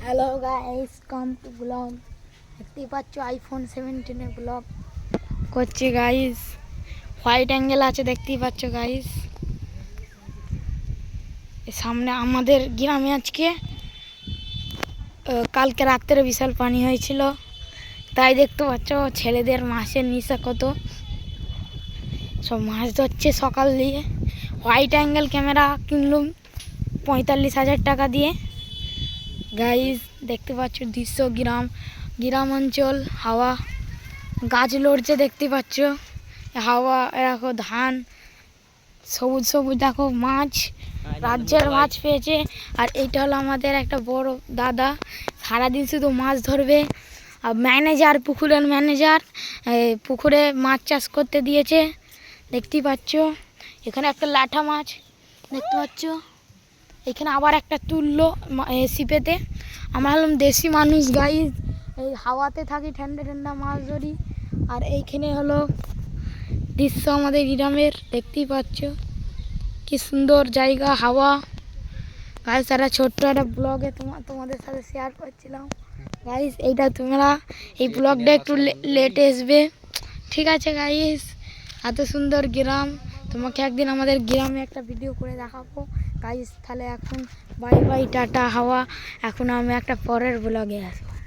Hello guys, come to vlog. দেখতেই পাচ্ছ iPhone 17 vlog করছি গাইস। হোয়াইট অ্যাঙ্গেল আছে, দেখতেই পাচ্ছ গাইস। সামনে আমাদের গ্রামে আজকে কালকে রাত্রে বিশাল পানি হয়েছিল, তাই দেখতে পাচ্ছ ছেলেদের মাছের নেশা কত, সব মাছ ধরছে সকাল দিয়ে। হোয়াইট অ্যাঙ্গেল ক্যামেরা কিনলাম 45,000 টাকা দিয়ে গাইস। দেখতে পাচ্ছ দৃশ্য, গ্রাম অঞ্চল, হাওয়া, গাছ লড়ছে দেখতে পাচ্ছ, হাওয়া দেখো, ধান সবুজ সবুজ, দেখো মাছ, রাজ্যের মাছ পেয়েছে। আর এইটা হলো আমাদের একটা বড় দাদা, সারাদিন শুধু মাছ ধরবে। আর ম্যানেজার, পুকুরের ম্যানেজার, পুকুরে মাছ চাষ করতে দিয়েছে দেখতেই পাচ্ছ। এখানে একটা লাঠা মাছ দেখতে পাচ্ছ, এখানে আবার একটা তুললো ছিপেতে। আমরা হলাম দেশি মানুষ গাইস, এই হাওয়াতে থাকি, ঠান্ডা ঠান্ডা মাছ ধরি। আর এইখানে হলো দৃশ্য আমাদের গ্রামের, দেখতেই পাচ্ছ কি সুন্দর জায়গা, হাওয়া গাইস। তারা ছোট্ট একটা ব্লগে তোমাদের সাথে শেয়ার করছিলাম গাইস। এইটা তোমরা এই ব্লগটা একটু লেটে আসবে, ঠিক আছে গাইস। এত সুন্দর গ্রাম, তোমাকে একদিন আমাদের গ্রামে একটা ভিডিও করে দেখাবো গাইস। তাহলে এখন বাই বাই, টাটা, হাওয়া। এখন আমি একটা পরের ব্লগে আসবো।